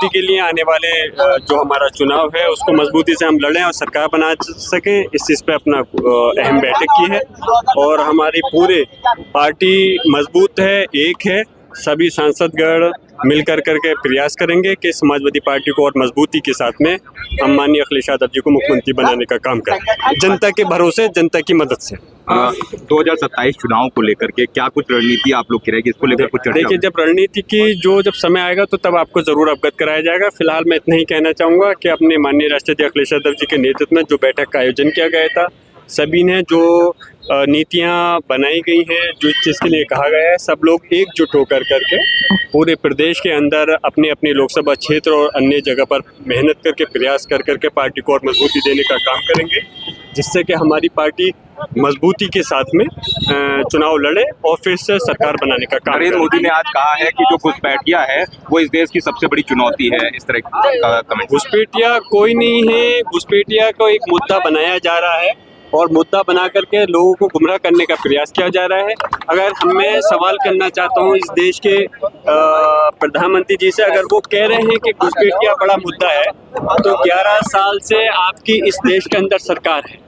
मजबूती के लिए आने वाले जो हमारा चुनाव है उसको मजबूती से हम लड़ें और सरकार बना सकें, इस चीज़ पे अपना अहम बैठक की है। और हमारी पूरे पार्टी मजबूत है, एक है, सभी सांसदगण मिलकर करके प्रयास करेंगे कि समाजवादी पार्टी को और मजबूती के साथ में हम माननीय अखिलेश यादव जी को मुख्यमंत्री बनाने का काम करें, जनता के भरोसे, जनता की मदद से। 2027 चुनाव को लेकर के क्या कुछ रणनीति आप लोग की रहेगी, इसको लेकर कुछ चर्चा? देखिए, जब रणनीति की जब समय आएगा तो तब आपको जरूर अवगत कराया जाएगा। फिलहाल मैं इतना ही कहना चाहूँगा कि अपने माननीय राष्ट्रपति अखिलेश यादव जी के नेतृत्व में जो बैठक का आयोजन किया गया था, सभी ने जो नीतियाँ बनाई गई हैं, जो इस चीज़ के लिए कहा गया है, सब लोग एकजुट होकर करके पूरे प्रदेश के अंदर अपने अपने लोकसभा क्षेत्र और अन्य जगह पर मेहनत करके प्रयास कर करके पार्टी को और मजबूती देने का काम करेंगे, जिससे कि हमारी पार्टी मजबूती के साथ में चुनाव लड़े और फिर से सरकार बनाने का काम। नरेंद्र मोदी ने आज कहा है कि जो घुसपैठिया है वो इस देश की सबसे बड़ी चुनौती है, इस तरह का कमेंट। घुसपैठिया कोई नहीं है, घुसपैठिया को एक मुद्दा बनाया जा रहा है और मुद्दा बना करके लोगों को गुमराह करने का प्रयास किया जा रहा है। अगर मैं सवाल करना चाहता हूं इस देश के प्रधानमंत्री जी से, अगर वो कह रहे हैं कि घुसपैठिया बड़ा मुद्दा है, तो 11 साल से आपकी इस देश के अंदर सरकार है।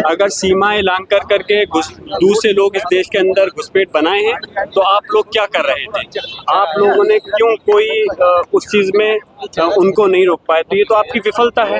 अगर सीमाएं लांघ कर करके दूसरे लोग इस देश के अंदर घुसपैठ बनाए हैं, तो आप लोग क्या कर रहे थे? आप लोगों ने क्यों कोई उस चीज़ में उनको नहीं रोक पाए? तो ये तो आपकी विफलता है।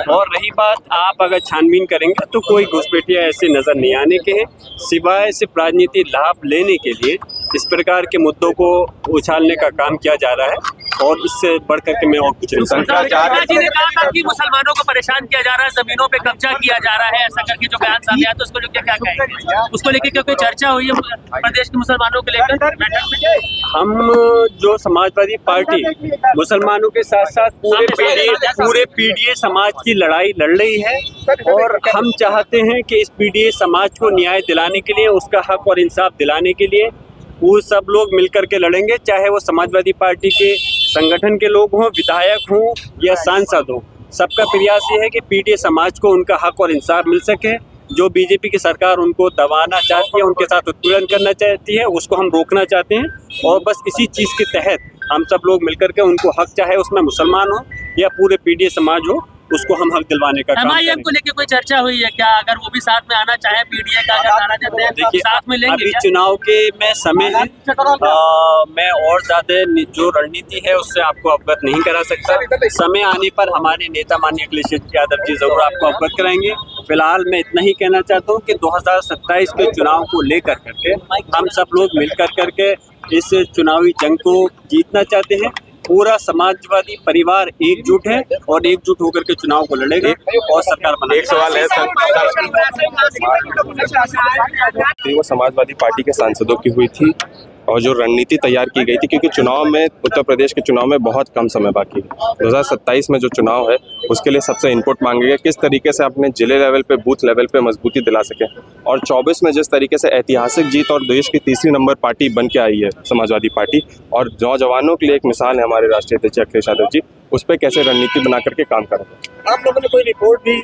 और रही बात, आप अगर छानबीन करेंगे तो कोई घुसपैठिया ऐसे नज़र नहीं आने के हैं, सिवाय सिर्फ राजनीति लाभ लेने के लिए इस प्रकार के मुद्दों को उछालने का काम किया जा रहा है। और इससे बढ़ करके मैं और कुछ शर्मा जी ने कहा था कि मुसलमानों को परेशान किया जा रहा है, जमीनों पे कब्जा किया जा रहा है, ऐसा करके जो बयान सामने आया, तो उसको जो क्या कहेंगे? उसको लेकर क्योंकि चर्चा हुई है प्रदेश के मुसलमानों को लेकर बैठक में। हम जो समाजवादी पार्टी मुसलमानों के साथ साथ पूरे पीडीए समाज की लड़ाई लड़ रही है, और हम चाहते हैं कि इस पीडीए समाज को न्याय दिलाने के लिए, उसका हक और इंसाफ दिलाने के लिए वो सब लोग मिलकर के लड़ेंगे, चाहे वो समाजवादी पार्टी के संगठन के लोग हों, विधायक हों या सांसद हों। सबका प्रयास ये है कि पीडीए समाज को उनका हक और इंसाफ मिल सके। जो बीजेपी की सरकार उनको दबाना चाहती है, उनके साथ उत्पीड़न करना चाहती है, उसको हम रोकना चाहते हैं। और बस इसी चीज़ के तहत हम सब लोग मिलकर के उनको हक, चाहे उसमें मुसलमान हो या पूरे पीडीए समाज हो, उसको हम हक दिलवाने का काम करेंगे। को लेकर कोई चर्चा हुई है क्या? अगर वो भी साथ में आना चाहे, पीडीए का अगर आना चाहते हैं, देखिए, साथ में लेंगे अभी क्या? चुनाव के में समय है, मैं और ज्यादा जो रणनीति है उससे आपको अवगत नहीं करा सकता। समय आने पर हमारे नेता माननीय अखिलेश यादव जी जरूर आपको अवगत कराएंगे। फिलहाल मैं इतना ही कहना चाहता हूँ कि 2027 के चुनाव को लेकर करके हम सब लोग मिलकर करके इस चुनावी जंग को जीतना चाहते हैं। पूरा समाजवादी परिवार एकजुट है और एकजुट होकर के चुनाव को लड़ेगा और सरकार बनाएगा। एक सवाल है सर, वो समाजवादी पार्टी के सांसदों की हुई थी और जो रणनीति तैयार की गई थी, क्योंकि चुनाव में, उत्तर प्रदेश के चुनाव में बहुत कम समय बाकी है। 2027 में जो चुनाव है उसके लिए सबसे इनपुट मांगे गए, किस तरीके से अपने जिले लेवल पे, बूथ लेवल पे मजबूती दिला सके। और 24 में जिस तरीके से ऐतिहासिक जीत और देश की तीसरी नंबर पार्टी बन के आई है समाजवादी पार्टी, और नौजवानों के लिए एक मिसाल है हमारे राष्ट्रीय अध्यक्ष अखिलेश यादव जी, उस पर कैसे रणनीति बना करके काम करेंगे। आप लोगों ने कोई रिपोर्ट भी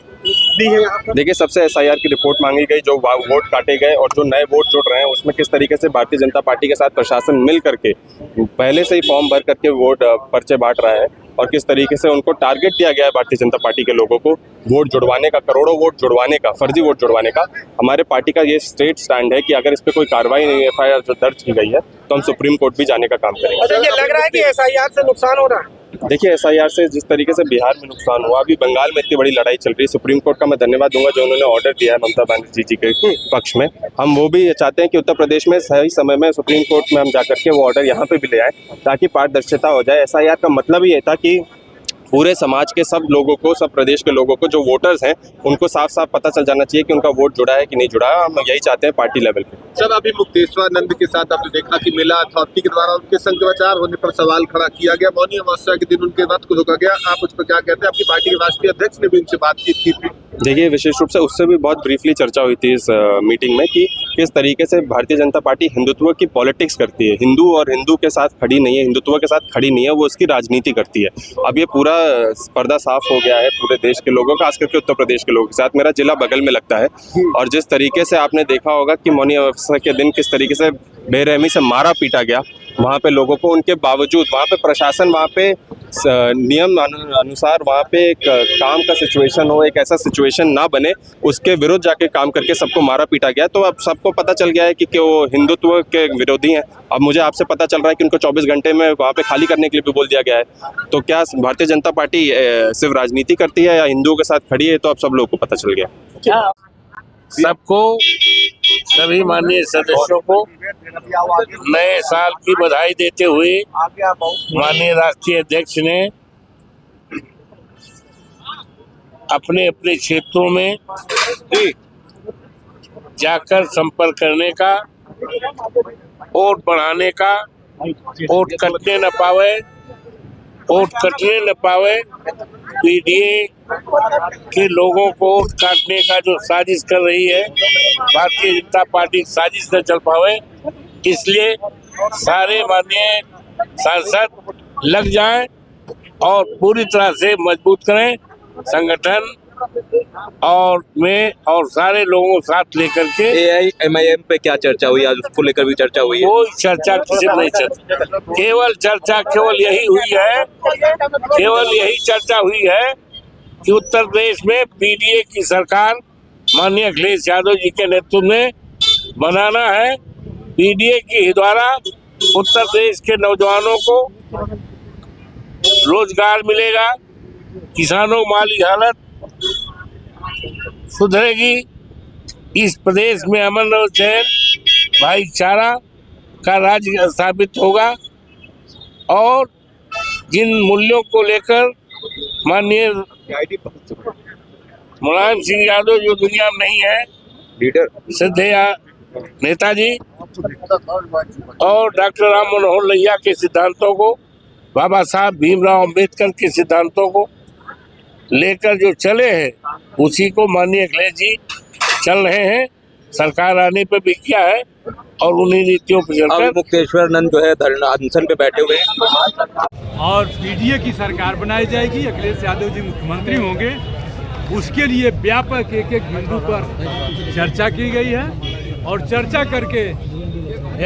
दी है? देखिए, सबसे SIR की रिपोर्ट मांगी गई, जो वोट काटे गए और जो नए वोट जुड़ रहे हैं उसमें किस तरीके से भारतीय जनता पार्टी के साथ प्रशासन मिल करके पहले से ही फॉर्म भर करके वोट पर्चे बांट रहा है, और किस तरीके से उनको टारगेट दिया गया है भारतीय जनता पार्टी के लोगों को वोट जुड़वाने का, करोड़ों वोट जुड़वाने का, फर्जी वोट जुड़वाने का। हमारे पार्टी का ये स्ट्रेट स्टैंड है कि अगर इस पर कोई कार्रवाई नहीं, FIR जो दर्ज की गई है, तो हम सुप्रीम कोर्ट भी जाने का काम करेंगे। अच्छा, ये लग रहा है कि SIR से नुकसान हो रहा है? देखिए, SIR से जिस तरीके से बिहार में नुकसान हुआ, अभी बंगाल में इतनी बड़ी लड़ाई चल रही है, सुप्रीम कोर्ट का मैं धन्यवाद दूंगा जो उन्होंने ऑर्डर दिया है ममता बनर्जी जी के पक्ष में। हम वो भी चाहते हैं कि उत्तर प्रदेश में सही समय में सुप्रीम कोर्ट में हम जाकर के वो ऑर्डर यहाँ पे भी ले आए, ताकि पारदर्शिता हो जाए। SIR का मतलब ये था कि पूरे समाज के सब लोगों को, सब प्रदेश के लोगों को, जो वोटर्स हैं, उनको साफ साफ पता चल जाना चाहिए कि उनका वोट जुड़ा है कि नहीं जुड़ा है। हम यही चाहते हैं पार्टी लेवल पे। सर, अभी मुक्तेश्वरानंद के साथ आपने देखा कि मेला अथॉरिटी के द्वारा उनके संप्रचार होने पर सवाल खड़ा किया गया, मौनी अमावस्या के दिन उनके रथ को रोका गया। आप उस पर क्या कहते हैं? आपकी पार्टी के राष्ट्रीय अध्यक्ष ने भी उनसे बातचीत की थी। देखिए, विशेष रूप से उससे भी बहुत ब्रीफली चर्चा हुई थी इस मीटिंग में कि किस तरीके से भारतीय जनता पार्टी हिंदुत्व की पॉलिटिक्स करती है, हिंदू और हिंदू के साथ खड़ी नहीं है, हिंदुत्व के साथ खड़ी नहीं है, वो उसकी राजनीति करती है। अब ये पूरा पर्दा साफ हो गया है पूरे देश के लोगों का, खास करके उत्तर प्रदेश के लोगों के साथ। मेरा जिला बगल में लगता है, और जिस तरीके से आपने देखा होगा कि मौनी अमावस्या के दिन किस तरीके से बेरहमी से मारा पीटा गया, वहाँ पे लोगों को उनके बावजूद वहाँ पे प्रशासन वहाँ पे नियम अनुसार वहाँ पे एक काम का सिचुएशन हो, एक ऐसा सिचुएशन ना बने, उसके विरुद्ध जाके काम करके सबको मारा पीटा गया। तो अब सबको पता चल गया है कि वो हिंदुत्व के विरोधी हैं। अब मुझे आपसे पता चल रहा है कि उनको 24 घंटे में वहाँ पे खाली करने के लिए भी बोल दिया गया है। तो क्या भारतीय जनता पार्टी सिर्फ राजनीति करती है या हिंदुओं के साथ खड़ी है, तो अब सब लोगों को पता चल गया। सबको, सभी माननीय सदस्यों को नए साल की बधाई देते हुए माननीय राष्ट्रीय अध्यक्ष ने अपने अपने क्षेत्रों में जाकर संपर्क करने का, वोट बढ़ाने का, वोट कटने न पावे, पीडीए के लोगों को वोट काटने का जो साजिश कर रही है भारतीय जनता पार्टी, साजिश न चल पावे, इसलिए सारे माननीय सांसद लग जाएं और पूरी तरह से मजबूत करें संगठन और सारे लोगों को साथ लेकर के। AIMIM पे क्या चर्चा हुई आज, उसको लेकर भी चर्चा हुई है? कोई चर्चा किसी नहीं चर्चा, केवल यही चर्चा हुई है कि उत्तर प्रदेश में पीडीए की सरकार माननीय अखिलेश यादव जी के नेतृत्व में बनाना है। पीडीए के द्वारा उत्तर प्रदेश के नौजवानों को रोजगार मिलेगा, किसानों माली हालत सुधरेगी, इस प्रदेश में अमन और चैन, भाईचारा का राज्य स्थापित होगा और जिन मूल्यों को लेकर माननीय मुलायम सिंह यादव जो दुनिया में नहीं है, लीडर श्रद्धेय नेताजी और डॉक्टर राम मनोहर लोहिया के सिद्धांतों को, बाबा साहब भीमराव अंबेडकर के सिद्धांतों को लेकर जो चले हैं, उसी को माननीय अखिलेश जी चल रहे हैं। सरकार आने पे भी किया है और उन्हीं नीतियों पर चलकर मुक्तेश्वर नंद जो है धरना अनशन पे बैठे हुए हैं और पीडीए की सरकार बनाई जाएगी, अखिलेश यादव जी मुख्यमंत्री होंगे। उसके लिए व्यापक एक एक बिंदु पर चर्चा की गई है और चर्चा करके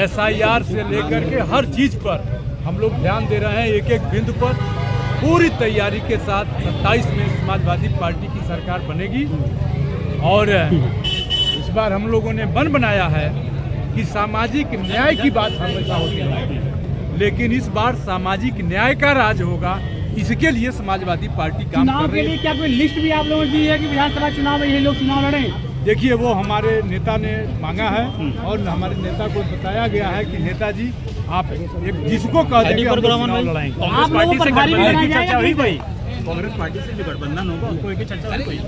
SIR से लेकर के हर चीज पर हम लोग ध्यान दे रहे हैं। एक एक बिंदु पर पूरी तैयारी के साथ 27 में समाजवादी पार्टी की सरकार बनेगी और इस बार हम लोगों ने मन बनाया है कि सामाजिक न्याय की बात हमेशा होती है, लेकिन इस बार सामाजिक न्याय का राज होगा। इसके लिए समाजवादी पार्टी काम कर रही है। क्या कोई लिस्ट भी आप लोगों ने दी है कि विधानसभा चुनाव में ये लोग चुनाव लड़ें? देखिए, वो हमारे नेता ने मांगा है और हमारे नेता को बताया गया है कि नेताजी आप एक जिसको कह देंगे हम चुनाव लड़ाएंगे। आप लोगों पर भारी बनाया जाएगा कोई? कांग्रेस पार्टी से जो गठबंधन होगा उनको एक चर्चा हुई।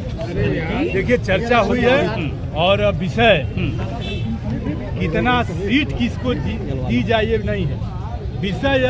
देखिए, चर्चा हुई है और विषय कितना सीट किसको दी जाए ये नहीं है, विषय